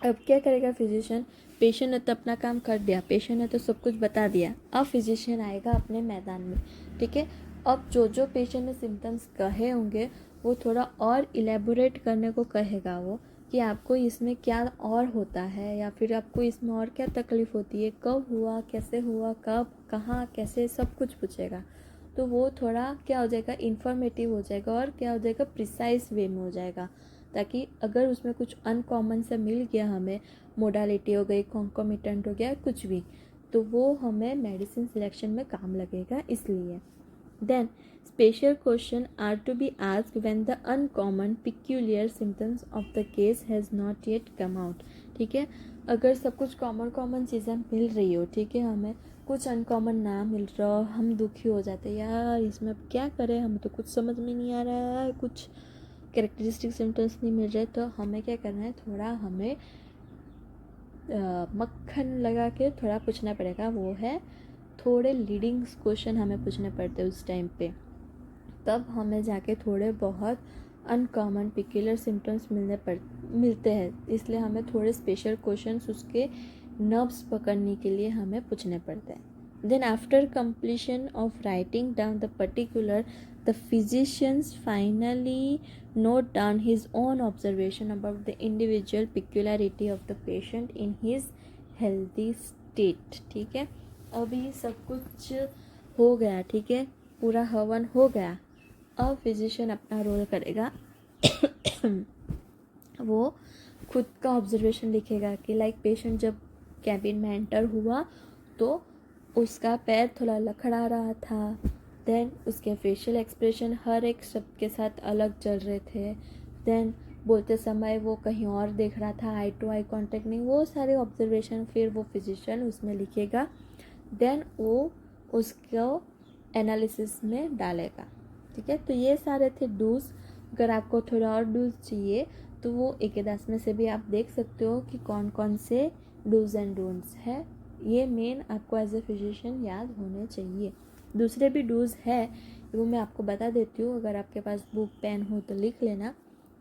अब क्या करेगा physician, patient ने तो अपना काम कर दिया, पेशेंट ने तो सब कुछ बता दिया, अब फिजिशियन आएगा अपने मैदान में. ठीक है. अब जो जो पेशेंट ने सिम्टम्स कहे होंगे वो थोड़ा और इलेबोरेट करने को कहेगा, वो कि आपको इसमें क्या और होता है या फिर आपको इसमें और क्या तकलीफ़ होती है, कब हुआ, कैसे हुआ, कब, कहाँ, कैसे, सब कुछ पूछेगा. तो वो थोड़ा क्या हो जाएगा, इन्फॉर्मेटिव हो जाएगा और क्या हो जाएगा, प्रिसाइज वे में हो जाएगा. ताकि अगर उसमें कुछ अनकॉमन सा मिल गया हमें, मोडालिटी हो गई, कॉन्कोमिटेंट हो गया, कुछ भी, तो वो हमें मेडिसिन सिलेक्शन में काम लगेगा. इसलिए then special question are to be asked when the uncommon peculiar symptoms of the case has not yet come out. ठीक है. अगर सब कुछ कॉमन चीज़ें मिल रही हो, ठीक है, हमें कुछ अनकॉमन ना मिल रहा हो, हम दुखी हो जाते हैं, यार इसमें अब क्या करें, हमें तो कुछ समझ में नहीं आ रहा है, कुछ कैरेक्टरिस्टिक सिम्टम्स नहीं मिल रहे, तो हमें क्या करना है, थोड़ा हमें मक्खन लगा के थोड़ा पूछना पड़ेगा. वो है थोड़े लीडिंग क्वेश्चन हमें पूछने पड़ते हैं उस टाइम पे, तब हमें जाके थोड़े बहुत अनकॉमन पिक्यूलर सिम्टम्स मिलते हैं. इसलिए हमें थोड़े स्पेशल क्वेश्चंस उसके नर्व्स पकड़ने के लिए हमें पूछने पड़ते हैं. Then after completion of writing down the particular, the physicians finally note down his own observation about the individual peculiarity of the patient in his healthy state. ठीक है. अभी सब कुछ हो गया, ठीक है, पूरा हवन हो गया. अब फिजिशियन अपना रोल करेगा. वो खुद का ऑब्जर्वेशन लिखेगा कि लाइक पेशेंट जब कैबिन में एंटर हुआ तो उसका पैर थोड़ा लखड़ा रहा था. देन उसके फेशियल एक्सप्रेशन हर एक शब्द के साथ अलग चल रहे थे. देन बोलते समय वो कहीं और देख रहा था, आई टू आई कॉन्टेक्ट नहीं, वो सारे ऑब्जर्वेशन फिर वो फिजिशियन उसमें लिखेगा. देन वो उसको एनालिसिस में डालेगा. ठीक है. तो ये सारे थे डूज. अगर आपको थोड़ा और डूज चाहिए तो वो एकेदास में से भी आप देख सकते हो कि कौन कौन से डूज एंड डोंट्स है. ये मेन आपको एज ए फिजिशियन याद होने चाहिए. दूसरे भी डूज है, वो मैं आपको बता देती हूँ. अगर आपके पास बुक पेन हो तो लिख लेना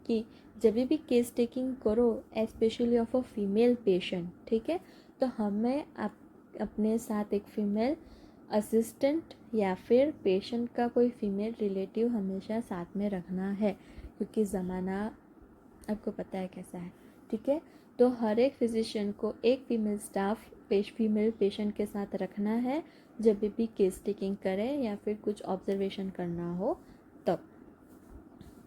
कि जब भी केस टेकिंग करो, specially of a female patient, ठीक है, तो हमें आप अपने साथ एक फीमेल असिस्टेंट या फिर पेशेंट का कोई फीमेल रिलेटिव हमेशा साथ में रखना है, क्योंकि ज़माना आपको पता है कैसा है. ठीक है. तो हर एक फिजिशियन को एक फीमेल स्टाफ फीमेल पेशेंट के साथ रखना है जब भी केस टेकिंग करें या फिर कुछ ऑब्जर्वेशन करना हो तब.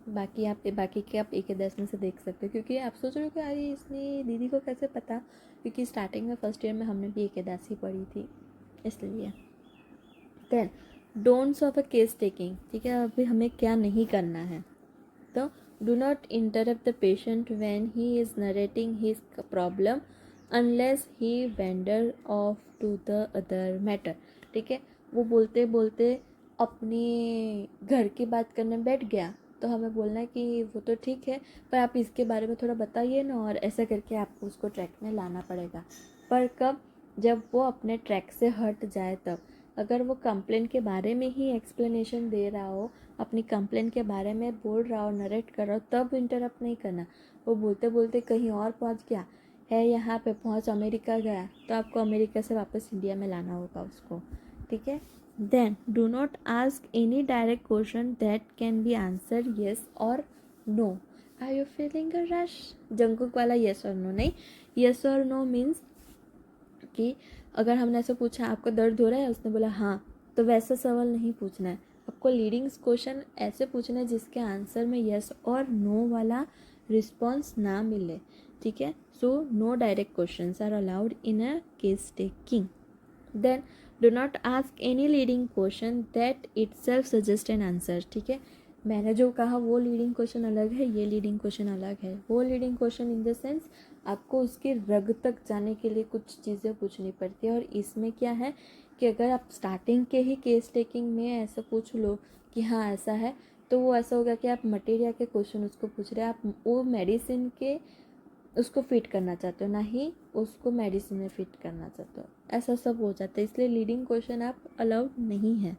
बाकी के आप एक दस में से देख सकते हो, क्योंकि आप सोच रहे हो कि अरे इसने दीदी को कैसे पता, क्योंकि स्टार्टिंग में फर्स्ट ईयर में हमने भी एक दस ही पढ़ी थी, इसलिए. Then don'ts of a case taking. ठीक है. अभी हमें क्या नहीं करना है, तो do not interrupt the patient when he is narrating his problem unless he wander off to the other matter. ठीक है. वो बोलते बोलते अपने घर की बात करने बैठ गया तो हमें बोलना है कि वो तो ठीक है, पर आप इसके बारे में थोड़ा बताइए ना, और ऐसा करके आपको उसको ट्रैक में लाना पड़ेगा। पर कब? जब वो अपने ट्रैक से हट जाए तब। अगर वो कंप्लेन के बारे में ही एक्सप्लेनेशन दे रहा हो, अपनी कंप्लेन के बारे में बोल रहा हो, नरेट कर रहा हो, तब इंटरप्ट नहीं करना। वो बोलते बोलते कहीं और पहुंच गया है, यहाँ पे पहुंच अमेरिका गया, तो आपको अमेरिका से वापस इंडिया में लाना होगा उसको, ठीक है। Then do not ask any direct question that can be answer yes और no. Are you feeling a rush? जंकुक वाला येस और नो नहीं। येस और नो मीन्स कि अगर हमने ऐसे पूछा आपको दर्द हो रहा है, उसने बोला हाँ, तो वैसा सवाल नहीं पूछना है। आपको लीडिंग क्वेश्चन ऐसे पूछना है जिसके आंसर में येस और नो वाला रिस्पॉन्स ना मिले, ठीक है। So no direct questions are allowed in a case taking. Then do not ask any leading question that itself suggest an answer, ठीक है। मैंने जो कहा वो लीडिंग क्वेश्चन अलग है, ये लीडिंग क्वेश्चन अलग है। वो leading question in the sense आपको उसकी रग तक जाने के लिए कुछ चीज़ें पूछनी पड़ती है। और इसमें क्या है कि अगर आप स्टार्टिंग के ही केस टेकिंग में ऐसा पूछ लो कि हाँ ऐसा है, तो वो ऐसा होगा कि आप मटेरिया के क्वेश्चन उसको पूछ रहे हैं, आप वो मेडिसिन के उसको फिट करना चाहते हो, ना ही उसको मेडिसिन में फिट करना चाहते हो, ऐसा सब हो जाता है। इसलिए लीडिंग क्वेश्चन आप अलाउड नहीं है।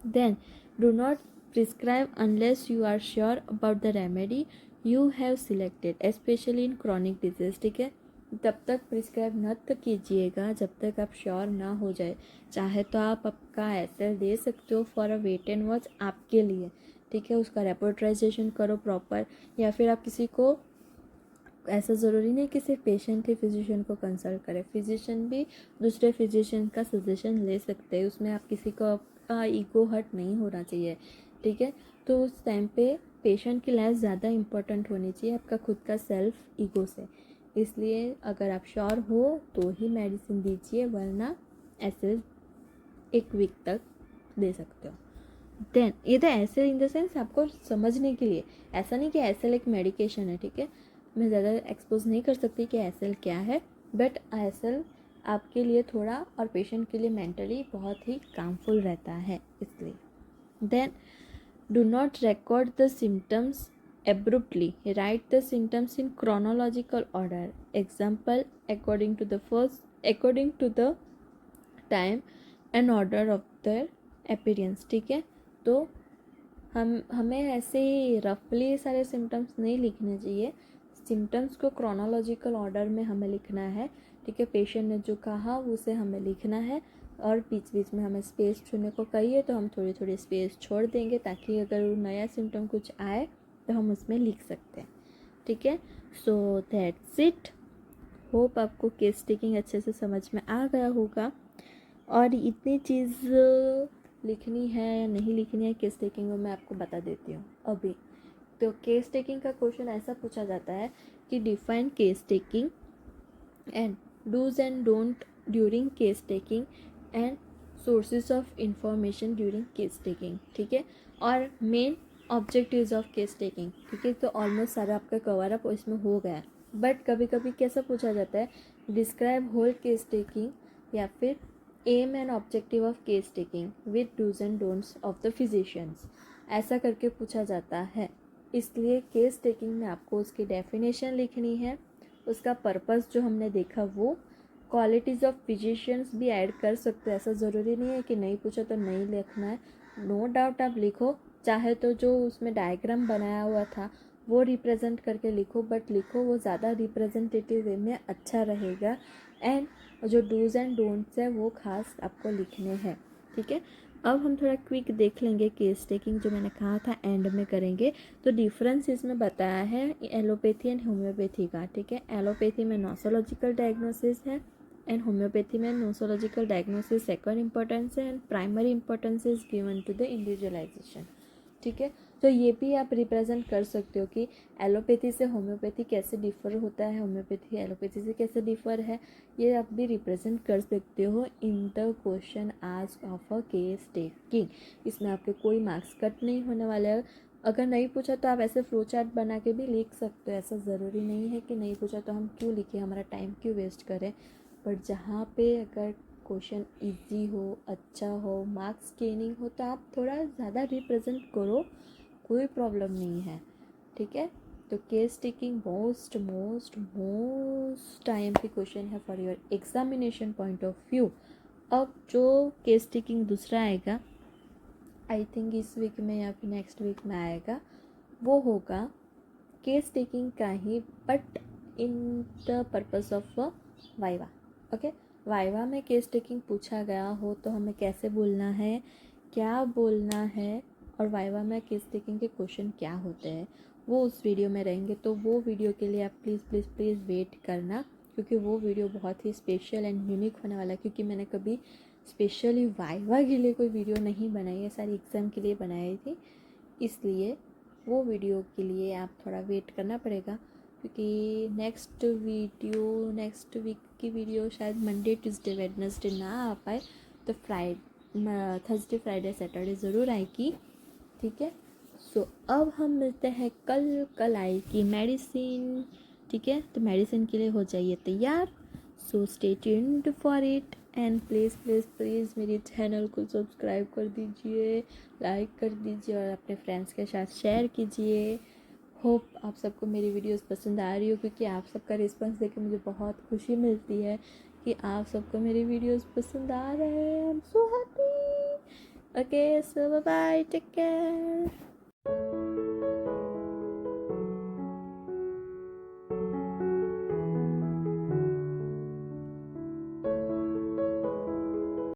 Then do not prescribe unless you are sure about the remedy you have selected specially in chronic disease, ठीक है। तब तक प्रिस्क्राइब मत कीजिएगा जब तक आप श्योर ना हो जाए। चाहे तो आप आपका एसएल दे सकते हो for a wait and watch आपके लिए, ठीक है। उसका रेपोर्टराइजेशन करो प्रॉपर, या फिर आप किसी को, ऐसा ज़रूरी नहीं कि सिर्फ पेशेंट ही फिजिशियन को कंसल्ट करे, फिजिशियन भी दूसरे फिजिशियन का सजेशन ले सकते हैं। उसमें आप किसी को आपका ईगो हर्ट नहीं होना चाहिए, ठीक है। तो उस टाइम पे पेशेंट की लाइफ ज़्यादा इम्पोर्टेंट होनी चाहिए आपका खुद का सेल्फ ईगो से। इसलिए अगर आप श्योर हो तो ही मेडिसिन दीजिए, वरना ऐसे एक वीक तक दे सकते हो। देन ये तो ऐसे इन द सेंस आपको समझने के लिए, ऐसा नहीं कि एसएल एक मेडिकेशन है, ठीक है। मैं ज़्यादा एक्सपोज नहीं कर सकती कि एसएल क्या है, बट एसएल आपके लिए थोड़ा और पेशेंट के लिए मेंटली बहुत ही कामफुल रहता है, इसलिए। Then do not record the symptoms abruptly, write the symptoms in chronological order, example according to the time and order of their appearance, ठीक है। तो हमें ऐसे रफली सारे सिम्टम्स नहीं लिखने चाहिए, सिम्टम्स को क्रोनोलॉजिकल ऑर्डर में हमें लिखना है, ठीक है। पेशेंट ने जो कहा उसे हमें लिखना है, और बीच बीच में हमें स्पेस छोड़ने को कहिए तो हम थोड़ी थोड़ी स्पेस छोड़ देंगे, ताकि अगर नया सिम्टम कुछ आए तो हम उसमें लिख सकते हैं, ठीक है। So that's it. होप आपको केस टेकिंग अच्छे से समझ में आ गया होगा। और इतनी चीज़ लिखनी है या नहीं लिखनी है केस टेकिंग में, मैं आपको बता देती हूँ अभी। तो केस टेकिंग का क्वेश्चन ऐसा पूछा जाता है कि define case taking and dos and don't during case taking and sources of information during case taking, ठीक है। और main objectives of case taking, ठीक है। तो ऑलमोस्ट सारा आपका कवर अप इसमें हो गया। बट कभी कभी कैसा पूछा जाता है, डिस्क्राइब होल केस टेकिंग, या फिर aim and objective of case taking with dos and don'ts of the physicians, ऐसा करके पूछा जाता है। इसलिए केस टेकिंग में आपको उसकी डेफिनेशन लिखनी है, उसका पर्पस जो हमने देखा वो, क्वालिटीज़ ऑफ फिजिशियंस भी ऐड कर सकते हो, ऐसा ज़रूरी नहीं है कि नहीं पूछा तो नहीं लिखना है। नो डाउट आप लिखो, चाहे तो जो उसमें डायग्राम बनाया हुआ था वो रिप्रेजेंट करके लिखो, बट लिखो वो ज़्यादा रिप्रेजेंटेटिव वे में अच्छा रहेगा। एंड जो डूज एंड डोंट्स है वो खास आपको लिखने हैं, ठीक है। अब हम थोड़ा क्विक देख लेंगे केस टेकिंग, जो मैंने कहा था एंड में करेंगे। तो डिफरेंस इसमें बताया है एलोपैथी एंड होम्योपैथी का, ठीक है। एलोपैथी में नोसोलॉजिकल डायग्नोसिस है, एंड होम्योपैथी में नोसोलॉजिकल डायग्नोसिस सेकंड इंपॉर्टेंस है, and primary importance is given to the individualisation, ठीक है। तो ये भी आप रिप्रेजेंट कर सकते हो कि एलोपैथी से होम्योपैथी कैसे डिफ़र होता है, होम्योपैथी एलोपैथी से कैसे डिफ़र है, ये आप भी रिप्रेजेंट कर सकते हो in the question asked of a case taking. इसमें आपके कोई मार्क्स कट नहीं होने वाले हैं। अगर नहीं पूछा तो आप ऐसे फ्लो चार्ट बना के भी लिख सकते हो, ऐसा ज़रूरी नहीं है कि नहीं पूछा तो हम क्यों लिखें, हमारा टाइम क्यों वेस्ट करें। बट जहाँ पे अगर क्वेश्चन इजी हो, अच्छा हो, मार्क्स गेनिंग हो तो आप थोड़ा ज़्यादा रिप्रेजेंट करो, कोई प्रॉब्लम नहीं है, ठीक है। तो case taking most most most time की क्वेश्चन है for your examination point of view. अब जो केस टेकिंग दूसरा आएगा, आई थिंक इस वीक में या फिर नेक्स्ट वीक में आएगा, वो होगा केस टेकिंग का ही, but in the purpose of viva. Okay, viva में केस टेकिंग पूछा गया हो तो हमें कैसे बोलना है, क्या बोलना है, और वाइवा में केस टेकिंग के क्वेश्चन क्या होते हैं, वो उस वीडियो में रहेंगे। तो वो वीडियो के लिए आप प्लीज़ प्लीज़ प्लीज़ वेट करना, क्योंकि वो वीडियो बहुत ही स्पेशल एंड यूनिक होने वाला है। क्योंकि मैंने कभी स्पेशली वाइवा के लिए कोई वीडियो नहीं बनाई है, सारी एग्ज़ाम के लिए बनाई थी, इसलिए वो वीडियो के लिए आप थोड़ा वेट करना पड़ेगा। क्योंकि नेक्स्ट वीक की वीडियो शायद मंडे ट्यूसडे वेडनेसडे ना आ पाए, तो थर्सडे फ्राइडे सैटरडे ज़रूर आएगी, ठीक है। सो अब हम मिलते हैं कल आएगी मेडिसिन, ठीक है। तो मेडिसिन के लिए हो जाइए तैयार। So stay tuned for it and please please please मेरे चैनल को सब्सक्राइब कर दीजिए, लाइक कर दीजिए और अपने फ्रेंड्स के साथ शेयर कीजिए। होप आप सबको मेरी वीडियोस पसंद आ रही हो, क्योंकि आप सबका रिस्पांस देकर मुझे बहुत खुशी मिलती है कि आप सबको मेरी वीडियोस पसंद आ रहे हैं। I am so happy. Okay, so bye bye, take care.